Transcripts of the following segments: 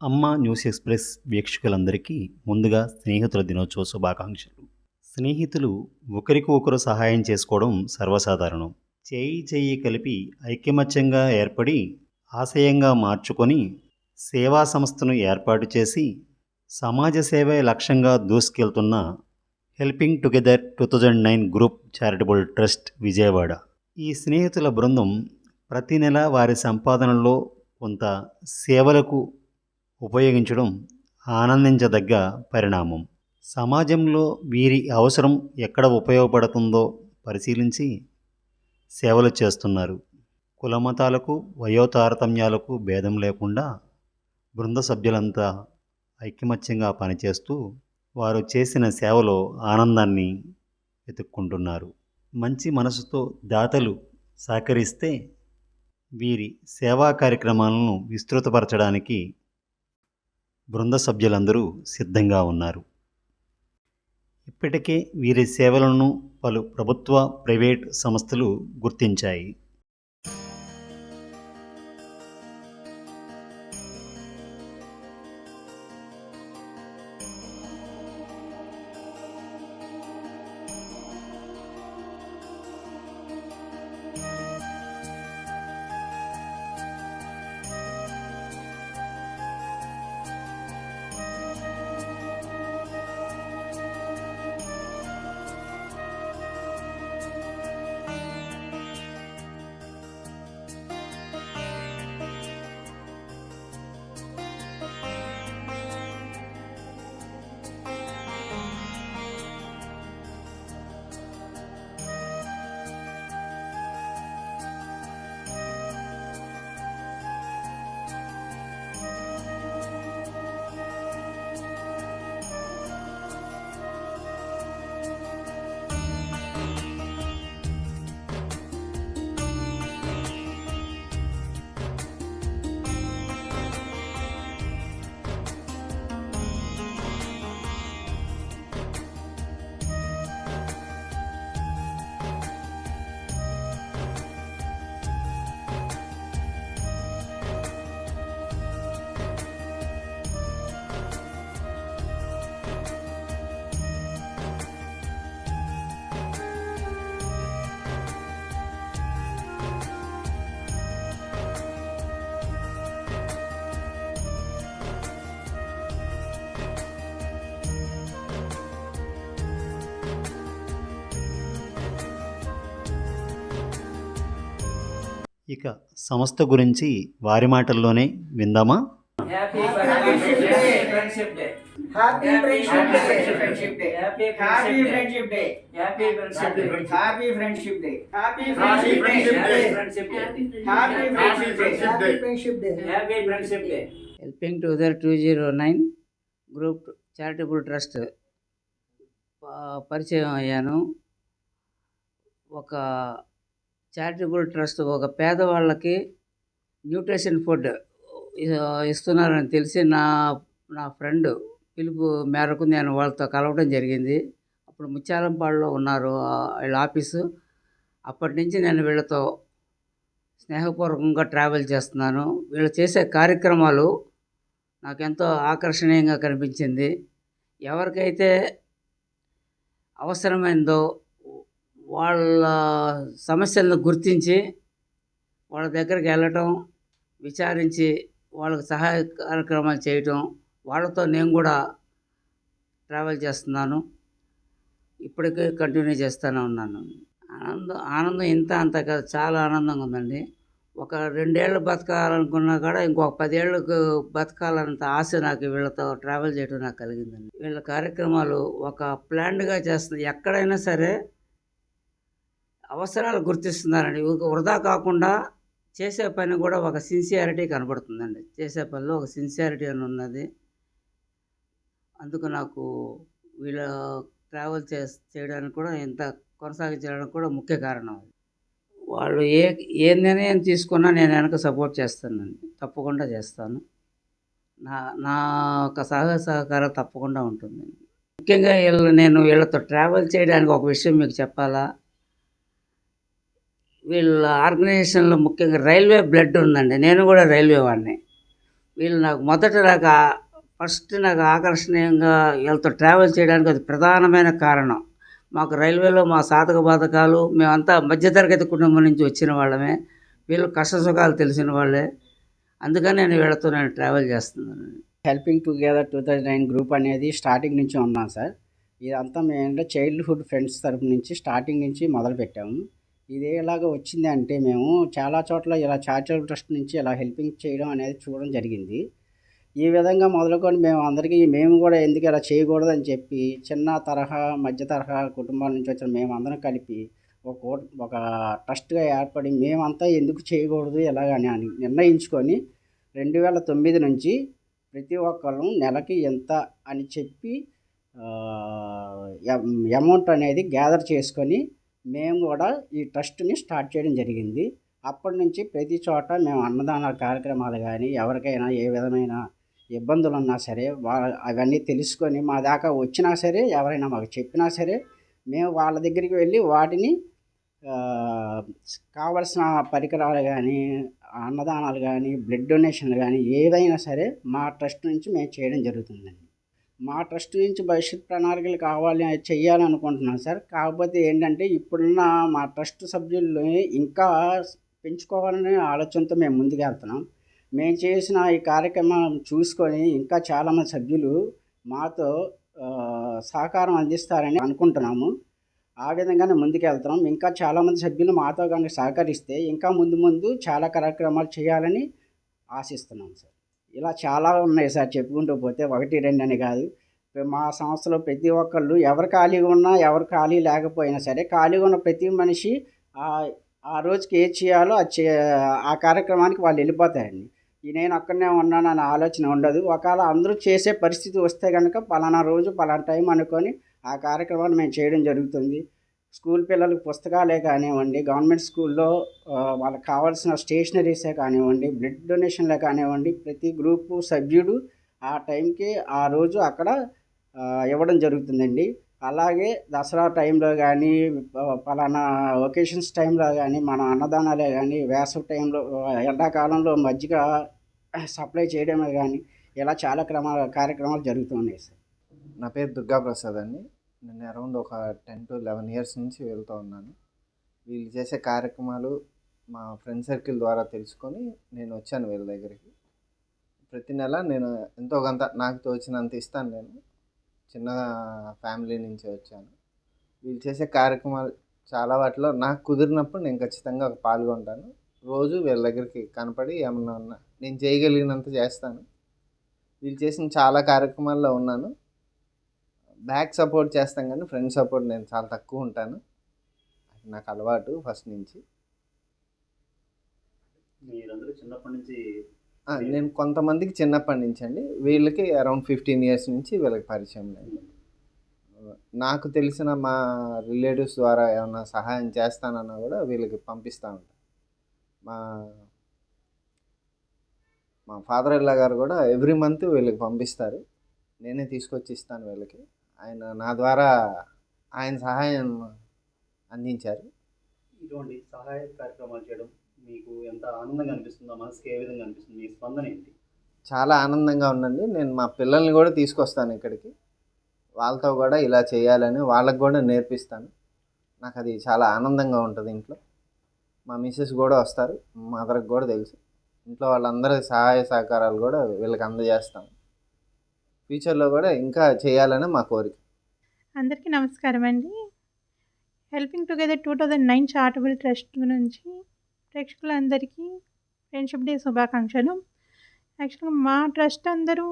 అమ్మ news express వీక్షకులందరికీ ముందుగా స్నేహితుల దినోత్సవ శుభాకాంక్షలు. స్నేహితులు ఒకరికి ఒకరు సహాయం చేసుకోవడం సర్వసాధారణం. చేయి చేయి కలిపి ఐకమత్యంగా ఏర్పడి ఆశయంగా మార్చుకొని సేవా సంస్థను ఏర్పాటు చేసి సమాజ సేవే లక్ష్యంగా దూసుకెళ్తున్న helping together 2009 group charitable trust Vijayawada. ఈ స్నేహితుల బృందం ప్రతి నెల వారి సంపాదనలో కొంత సేవలకు ఉపయోగించడం ఆనందించదగ్గ పరిణామం. సమాజంలో వీరి అవసరం ఎక్కడ ఉపయోగపడుతుందో పరిశీలించి సేవలు చేస్తున్నారు. కులమతాలకు వయోతారతమ్యాలకు భేదం లేకుండా బృంద సభ్యులంతా ఐకమత్యంగా పనిచేస్తూ వారు చేసిన సేవలో ఆనందాన్ని వెతుక్కుంటున్నారు. మంచి మనసుతో దాతలు సహకరిస్తే వీరి సేవా కార్యక్రమాలను విస్తృతపరచడానికి బృంద సభ్యులందరూ సిద్ధంగా ఉన్నారు. ఇప్పటికే వీరి సేవలను పలు ప్రభుత్వ, ప్రైవేట్ సంస్థలు గుర్తించాయి. ఇక సంస్థ గురించి వారి మాటల్లోనే విందామా? Happy Friendship Day. Happy Friendship Day. Friendship Day. Happy Friendship Day. Happy Friendship Day. Happy Friendship Day. Happy Friendship Friendship Day. Day. Friendship Day. Happy Friendship Day. Happy Friendship Day. Happy Friendship Day. Helping together 209 group charitable trust పరిచయం అయ్యాను. ఒక charitable trust ఒక పేదవాళ్ళకి nutrition food ఇస్తున్నారని తెలిసి నా friend పిలుపు మేరకు నేను వాళ్ళతో కలవడం జరిగింది. అప్పుడు ముత్యాలంపాడులో ఉన్నారు వీళ్ళ ఆఫీసు. అప్పటి నుంచి నేను వీళ్ళతో స్నేహపూర్వకంగా ట్రావెల్ చేస్తున్నాను. వీళ్ళు చేసే కార్యక్రమాలు నాకెంతో ఆకర్షణీయంగా కనిపించింది. ఎవరికైతే అవసరమైందో వాళ్ళ సమస్యలను గుర్తించి వాళ్ళ దగ్గరికి వెళ్ళటం, విచారించి వాళ్ళకి సహాయ కార్యక్రమాలు చేయటం, వాళ్ళతో నేను కూడా ట్రావెల్ చేస్తున్నాను. ఇప్పటికే కంటిన్యూ చేస్తూనే ఉన్నాను. ఆనందం ఇంత అంత కాదు, చాలా ఆనందంగా ఉందండి. ఒక 2 ఏళ్ళు బతకాలనుకున్నా కూడా ఇంకొక 10 ఏళ్ళకు బతకాలన్నంత ఆశ నాకు వీళ్ళతో ట్రావెల్ చేయడం నాకు కలిగిందండి. వీళ్ళ కార్యక్రమాలు ఒక ప్లాన్డ్గా చేస్తుంది. ఎక్కడైనా సరే అవసరాలు గుర్తిస్తున్నారండి. వృధా కాకుండా చేసే పని కూడా ఒక సిన్సియారిటీ కనబడుతుందండి. చేసే పనిలో ఒక సిన్సియారిటీ అని ఉన్నది. అందుకు నాకు వీళ్ళ ట్రావెల్ చేయడానికి కూడా ఇంత కొనసాగించడానికి కూడా ముఖ్య కారణం. వాళ్ళు ఏ నిర్ణయం తీసుకున్నా నేను వెనక సపోర్ట్ చేస్తానండి, తప్పకుండా చేస్తాను. నా ఒక సహకారం తప్పకుండా ఉంటుంది. ముఖ్యంగా నేను వీళ్ళతో ట్రావెల్ చేయడానికి ఒక విషయం మీకు చెప్పాలా. వీళ్ళ ఆర్గనైజేషన్లో ముఖ్యంగా రైల్వే బ్లడ్ ఉందండి. నేను కూడా రైల్వే వాడిని. వీళ్ళు ఫస్ట్ నాకు ఆకర్షణీయంగా వీళ్ళతో ట్రావెల్ చేయడానికి అది ప్రధానమైన కారణం. మాకు రైల్వేలో మా సాధక బాధకాలు మేమంతా మధ్యతరగతి కుటుంబం నుంచి వచ్చిన వాళ్ళమే. వీళ్ళు కష్ట సుఖాలు తెలిసిన వాళ్ళే. అందుకని నేను ట్రావెల్ చేస్తున్నాను. హెల్పింగ్ టుగెదర్ 2009 గ్రూప్ అనేది స్టార్టింగ్ నుంచి ఉన్నాం సార్. ఇదంతా మేము చైల్డ్హుడ్ ఫ్రెండ్స్ తరపు నుంచి స్టార్టింగ్ నుంచి మొదలుపెట్టాము. ఇది ఎలాగ వచ్చింది అంటే మేము చాలా చోట్ల ఇలా చారిటబుల్ ట్రస్ట్ నుంచి ఇలా హెల్పింగ్ చేయడం అనేది చూడడం జరిగింది. ఈ విధంగా మొదలుకొని మేము కూడా ఎందుకు ఇలా చేయకూడదని చెప్పి చిన్న తరహా మధ్య తరహా కుటుంబాల నుంచి వచ్చిన మేమందరం కలిపి ఒక ట్రస్ట్గా ఏర్పడి మేమంతా ఎందుకు చేయకూడదు ఎలాగని అని నిర్ణయించుకొని 2009 నుంచి ప్రతి ఒక్కరు నెలకి ఎంత అని చెప్పి అమౌంట్ అనేది గ్యాదర్ చేసుకొని మేము కూడా ఈ ట్రస్ట్ని స్టార్ట్ చేయడం జరిగింది. అప్పటి నుంచి ప్రతి చోట మేము అన్నదాన కార్యక్రమాలు కానీ ఎవరికైనా ఏ విధమైన ఇబ్బందులు ఉన్నా సరే అవన్నీ తెలుసుకొని మా దాకా వచ్చినా సరే ఎవరైనా మాకు చెప్పినా సరే మేము వాళ్ళ దగ్గరికి వెళ్ళి వాటిని కావలసిన పరికరాలు కానీ అన్నదానాలు కానీ బ్లడ్ డొనేషన్లు కానీ ఏదైనా సరే మా ట్రస్ట్ నుంచి మేము చేయడం జరుగుతుందండి. మా ట్రస్ట్ నుంచి భవిష్యత్ ప్రణాళికలు చేయాలనుకుంటున్నాం సార్. కాకపోతే ఏంటంటే ఇప్పుడున్న మా ట్రస్ట్ సభ్యుల్ని ఇంకా పెంచుకోవాలనే ఆలోచనతో మేము ముందుకు వెళ్తున్నాం. మేము చేసిన ఈ కార్యక్రమం చూసుకొని ఇంకా చాలామంది సభ్యులు మాతో సహకారం అందిస్తారని అనుకుంటున్నాము. ఆ విధంగానే ముందుకు వెళ్తున్నాం. ఇంకా చాలామంది సభ్యులు మాతో కనుక సహకరిస్తే ఇంకా ముందు చాలా కార్యక్రమాలు చేయాలని ఆశిస్తున్నాం సార్. ఇలా చాలా ఉన్నాయి సార్, చెప్పుకుంటూ పోతే 1, 2 అని కాదు. మా సంస్థలో ప్రతి ఒక్కళ్ళు ఎవరు ఖాళీగా ఉన్నా ఎవరు ఖాళీ లేకపోయినా సరే ఖాళీగా ఉన్న ప్రతి మనిషి ఆ రోజుకి ఏది చేయాలో ఆ కార్యక్రమానికి వాళ్ళు వెళ్ళిపోతారండి. నేను అక్కడనే ఉన్నాను అనే ఆలోచన ఉండదు. ఒకవేళ అందరూ చేసే పరిస్థితి వస్తే కనుక పలానా రోజు పలానా టైం అనుకొని ఆ కార్యక్రమాన్ని మేము చేయడం జరుగుతుంది. స్కూల్ పిల్లలకు పుస్తకాలే కానివ్వండి, గవర్నమెంట్ స్కూల్లో వాళ్ళకి కావాల్సిన స్టేషనరీసే కానివ్వండి, బ్లడ్ డొనేషన్లే కానివ్వండి, ప్రతి గ్రూపు సభ్యుడు ఆ టైంకి ఆ రోజు అక్కడ ఇవ్వడం జరుగుతుందండి. అలాగే దసరా టైంలో కానీ పలానా ఒకేషన్స్ టైంలో కానీ మన అన్నదానాలే కానీ వేసవి టైంలో ఎండాకాలంలో మజ్జిగ సప్లై చేయడమే కానీ ఇలా చాలా కార్యక్రమాలు జరుగుతూ ఉన్నాయి సార్. నా పేరు దుర్గాప్రసాద్ అండి. నేను అరౌండ్ ఒక 10 to 11 ఇయర్స్ నుంచి వెళ్తూ ఉన్నాను. వీళ్ళు చేసే కార్యక్రమాలు మా ఫ్రెండ్ సర్కిల్ ద్వారా తెలుసుకొని నేను వచ్చాను వీళ్ళ దగ్గరికి. ప్రతి నెల నేను ఎంతో కొంత నాకు తోచినంత ఇస్తాను. నేను చిన్న ఫ్యామిలీ నుంచి వచ్చాను. వీళ్ళు చేసే కార్యక్రమాలు చాలా వాటిలో నాకు కుదిరినప్పుడు నేను ఖచ్చితంగా పాల్గొంటాను. రోజు వీళ్ళ దగ్గరికి కనపడి ఏమన్నా ఉన్నా నేను చేయగలిగినంత చేస్తాను. వీళ్ళు చేసిన చాలా కార్యక్రమాల్లో ఉన్నాను. బ్యాక్ సపోర్ట్ చేస్తాం కానీ ఫ్రెండ్ సపోర్ట్ నేను చాలా తక్కువ ఉంటాను. అది నాకు అలవాటు ఫస్ట్ నుంచి. మీరందరూ చిన్నప్పటి నుంచి నేను కొంతమందికి చిన్నప్పటి నుంచి అండి, వీళ్ళకి అరౌండ్ 15 ఇయర్స్ నుంచి వీళ్ళకి పరిచయం లేదు. నాకు తెలిసిన మా రిలేటివ్స్ ద్వారా ఏమైనా సహాయం చేస్తానన్నా కూడా వీళ్ళకి పంపిస్తూ ఉంటాను. మా ఫాదర్ ఇల్లా గారు కూడా ఎవ్రీ మంత్ వీళ్ళకి పంపిస్తారు. నేనే తీసుకొచ్చి ఇస్తాను వీళ్ళకి. ఆయన నా ద్వారా ఆయన సహాయం అందించారు. ఇటువంటి సహాయ కార్యక్రమాలు చేయడం మీకు ఎంత ఆనందంగా అనిపిస్తుందో, మనసుకి ఏ విధంగా అనిపిస్తుంది, మీ స్పందన ఏంటి? చాలా ఆనందంగా ఉందండి. నేను మా పిల్లల్ని కూడా తీసుకొస్తాను ఇక్కడికి. వాళ్ళతో కూడా ఇలా చేయాలని వాళ్ళకు కూడా నేర్పిస్తాను. నాకు అది చాలా ఆనందంగా ఉంటుంది. ఇంట్లో మా మిస్సెస్ కూడా వస్తారు, మదర్కి కూడా తెలుసు. ఇంట్లో వాళ్ళందరి సహాయ సహకారాలు కూడా వీళ్ళకి అందజేస్తాను. ఫ్యూచర్లో కూడా ఇంకా చేయాలని మా కోరిక. అందరికీ నమస్కారం అండి. హెల్పింగ్ టుగెదర్ 2009 చారిటబుల్ ట్రస్ట్ నుంచి ప్రేక్షకులందరికీ ఫ్రెండ్షిప్ డే శుభాకాంక్షలు. యాక్చువల్గా మా ట్రస్ట్ అందరూ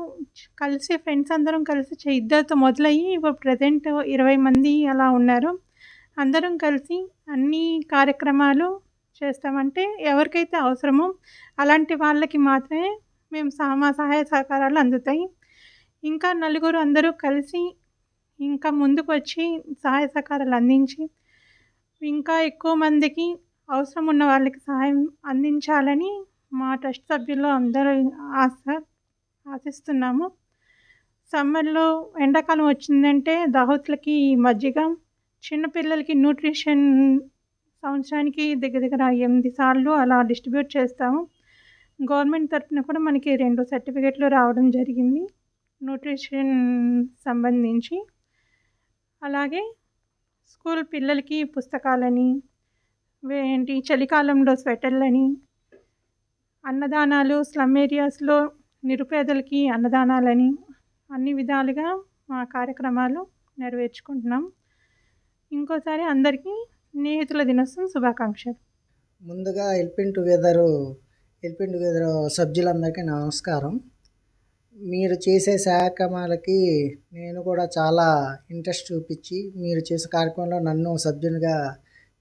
కలిసి ఫ్రెండ్స్ అందరం కలిసి ఇద్దరితో మొదలయ్యి ఇప్పుడు ప్రజెంట్ 20 మంది అలా ఉన్నారు. అందరం కలిసి అన్ని కార్యక్రమాలు చేస్తామంటే ఎవరికైతే అవసరమో అలాంటి వాళ్ళకి మాత్రమే మేము మా సహాయ సహకారాలు అందుతాయి. ఇంకా నలుగురు అందరూ కలిసి ఇంకా ముందుకు వచ్చి సహాయ సహకారాలు అందించి ఇంకా ఎక్కువ మందికి అవసరం ఉన్న వాళ్ళకి సహాయం అందించాలని మా ట్రస్ట్ సభ్యులు అందరూ ఆశిస్తున్నాము. సమ్మర్లో ఎండాకాలం వచ్చిందంటే దాహోతులకి మజ్జిగ, చిన్నపిల్లలకి న్యూట్రిషన్ సంవత్సరానికి దగ్గర 8 సార్లు అలా డిస్ట్రిబ్యూట్ చేస్తాము. గవర్నమెంట్ తరఫున కూడా మనకి 2 సర్టిఫికెట్లు రావడం జరిగింది న్యూట్రిషన్ సంబంధించి. అలాగే స్కూల్ పిల్లలకి పుస్తకాలని, ఏంటి చలికాలంలో స్వెటర్లని, అన్నదానాలు, స్లమ్ ఏరియాస్లో నిరుపేదలకి అన్నదానాలని, అన్ని విధాలుగా మా కార్యక్రమాలు నెరవేర్చుకుంటున్నాం. ఇంకోసారి అందరికీ స్నేహితుల దినోత్సవం శుభాకాంక్షలు. ముందుగా హెల్పింగ్ టుగెదర్ సభ్యులందరికీ నమస్కారం. మీరు చేసే కార్యక్రమాలకి నేను కూడా చాలా ఇంట్రెస్ట్ చూపించి మీరు చేసే కార్యక్రమంలో నన్ను సభ్యునిగా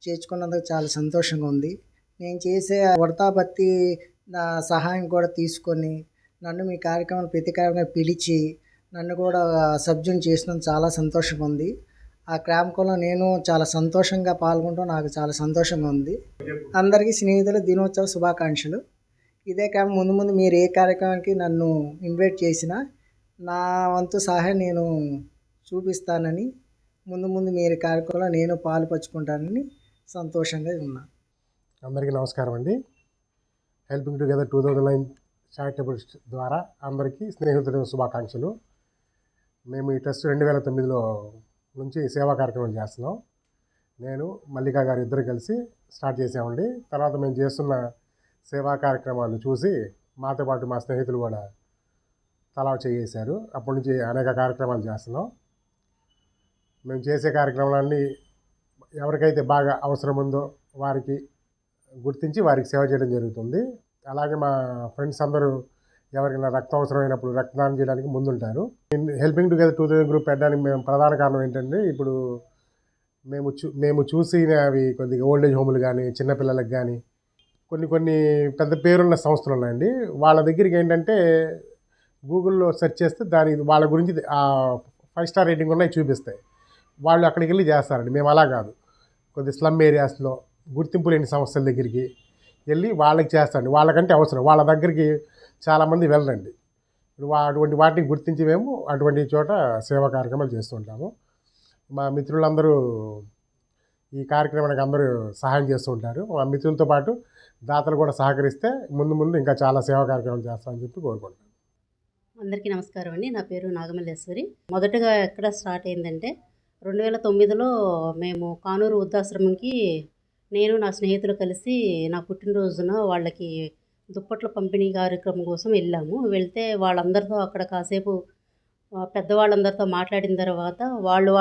చేర్చుకున్నందుకు చాలా సంతోషంగా ఉంది. నేను చేసే వడతాపత్తి నా సహాయం కూడా తీసుకొని నన్ను మీ కార్యక్రమాలు ప్రతి కార్యక్రమం పిలిచి నన్ను కూడా సభ్యుని చేసినందుకు చాలా సంతోషంగా ఉంది. ఆ కార్యక్రమంలో నేను చాలా సంతోషంగా పాల్గొనడం నాకు చాలా సంతోషంగా ఉంది. అందరికీ స్నేహితుల దినోత్సవ శుభాకాంక్షలు. ఇదే కాక ముందు ముందు మీరు ఏ కార్యక్రమానికి నన్ను ఇన్వైట్ చేసినా నా వంతు సహాయం నేను చూపిస్తానని, ముందు ముందు మీరు కార్యక్రమంలో నేను పాలు పంచుకుంటానని సంతోషంగా ఉన్నాను. అందరికీ నమస్కారం అండి. హెల్పింగ్ టుగెదర్ 2009 చారిటబుల్ ద్వారా అందరికీ స్నేహితుల శుభాకాంక్షలు. మేము ఈ ట్రస్ట్ 2009లో నుంచి సేవా కార్యక్రమాలు చేస్తున్నాం. నేను మల్లికా గారు ఇద్దరు కలిసి స్టార్ట్ చేసామండి. తర్వాత మేము చేస్తున్న సేవా కార్యక్రమాలు చూసి మాతో పాటు మా స్నేహితులు కూడా తలా చేశారు. అప్పటి నుంచి అనేక కార్యక్రమాలు చేస్తున్నాం. మేము చేసే కార్యక్రమాలన్నీ ఎవరికైతే బాగా అవసరం ఉందో వారికి గుర్తించి వారికి సేవ చేయడం జరుగుతుంది. అలాగే మా ఫ్రెండ్స్ అందరూ ఎవరికైనా రక్తం అవసరమైనప్పుడు రక్తదానం చేయడానికి ముందుంటారు. హెల్పింగ్ టుగెదర్ 2000 గ్రూప్ పెట్టడానికి మేము ప్రధాన కారణం ఏంటంటే, ఇప్పుడు మేము చూసినవి కొద్దిగా ఓల్డేజ్ హోములు కానీ, చిన్నపిల్లలకు కానీ కొన్ని పెద్ద పేరున్న సంస్థలు ఉన్నాయండి. వాళ్ళ దగ్గరికి ఏంటంటే గూగుల్లో సెర్చ్ చేస్తే వాళ్ళ గురించి 5 స్టార్ రేటింగ్ ఉన్నాయి చూపిస్తాయి. వాళ్ళు అక్కడికి వెళ్ళి చేస్తారండి. మేము అలా కాదు, కొద్ది స్లమ్ ఏరియాస్లో గుర్తింపు లేని సంస్థల దగ్గరికి వెళ్ళి వాళ్ళకి చేస్తాండి. వాళ్ళకంటే అవసరం వాళ్ళ దగ్గరికి చాలామంది వెళ్ళరండి. అటువంటి వాటిని గుర్తించి మేము అటువంటి చోట సేవా కార్యక్రమాలు చేస్తుంటాము. మా మిత్రులందరూ ఈ కార్యక్రమానికి అందరూ సహాయం చేస్తూ ఉంటారు. మా మిత్రులతో పాటు దాతలు కూడా సహకరిస్తే ముందు ఇంకా చాలా సేవా కార్యక్రమాలు చేస్తామని చెప్పి కోరుకుంటున్నాను. అందరికీ నమస్కారం అండి. నా పేరు నాగమల్లేశ్వరి. మొదటగా ఎక్కడ స్టార్ట్ అయిందంటే 2009లో మేము కానూరు వృద్ధాశ్రమంకి నేను నా స్నేహితులు కలిసి నా పుట్టినరోజున వాళ్ళకి దుప్పట్ల పంపిణీ కార్యక్రమం కోసం వెళ్ళాము. వెళ్తే వాళ్ళందరితో అక్కడ కాసేపు పెద్దవాళ్ళందరితో మాట్లాడిన తర్వాత వాళ్ళు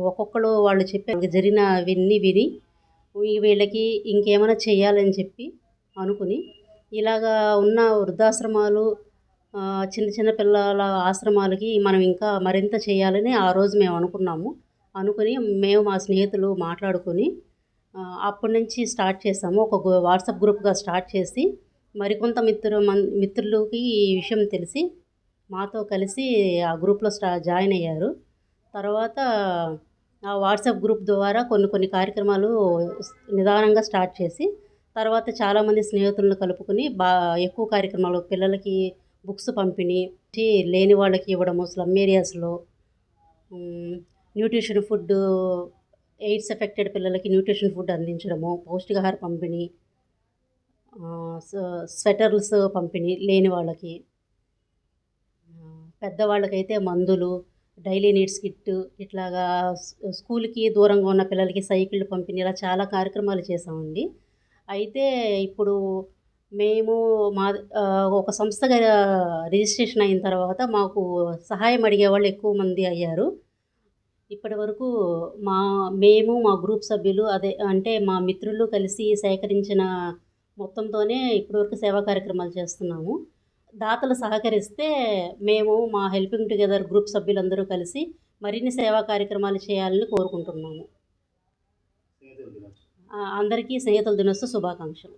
ఒక్కొక్కరు వాళ్ళు చెప్పి జరిగిన విని వీళ్ళకి ఇంకేమైనా చేయాలని చెప్పి అనుకుని ఇలాగా ఉన్న వృద్ధాశ్రమాలు, చిన్న పిల్లల ఆశ్రమాలకి మనం ఇంకా మరింత చేయాలని ఆ రోజు మేము అనుకుని మేము మా స్నేహితులు మాట్లాడుకొని అప్పటి నుంచి స్టార్ట్ చేసాము. ఒక వాట్సాప్ గ్రూప్గా స్టార్ట్ చేసి మరికొంత మిత్రులకి ఈ విషయం తెలిసి మాతో కలిసి ఆ గ్రూప్లో జాయిన్ అయ్యారు. తర్వాత ఆ వాట్సాప్ గ్రూప్ ద్వారా కొన్ని కార్యక్రమాలు నిదానంగా స్టార్ట్ చేసి తర్వాత చాలామంది స్నేహితులను కలుపుకొని ఎక్కువ కార్యక్రమాలు, పిల్లలకి బుక్స్ పంపిణీ, లేని వాళ్ళకి ఇవ్వడము, స్లమ్ ఏరియాస్లో న్యూట్రిషన్ ఫుడ్, ఎయిడ్స్ ఎఫెక్టెడ్ పిల్లలకి న్యూట్రిషన్ ఫుడ్ అందించడము, పౌష్టికాహార పంపిణీ, స్వెటర్స్ పంపిణీ లేని వాళ్ళకి, పెద్దవాళ్ళకైతే మందులు, డైలీ నీడ్స్ కిట్, ఇట్లాగా స్కూల్కి దూరంగా ఉన్న పిల్లలకి సైకిళ్ళు పంపిణీ, ఇలా చాలా కార్యక్రమాలు చేసామండి. అయితే ఇప్పుడు మేము ఒక సంస్థగా రిజిస్ట్రేషన్ అయిన తర్వాత మాకు సహాయం అడిగేవాళ్ళు ఎక్కువ మంది అయ్యారు. ఇప్పటి వరకు మేము మా గ్రూప్ సభ్యులు అంటే మా మిత్రులు కలిసి సేకరించిన మొత్తంతోనే ఇప్పటివరకు సేవా కార్యక్రమాలు చేస్తున్నాము. దాతలు సహకరిస్తే మేము మా హెల్పింగ్ టుగెదర్ గ్రూప్ సభ్యులందరూ కలిసి మరిన్ని సేవా కార్యక్రమాలు చేయాలని కోరుకుంటున్నాము. అందరికీ స్నేహితుల దినోత్సవ శుభాకాంక్షలు.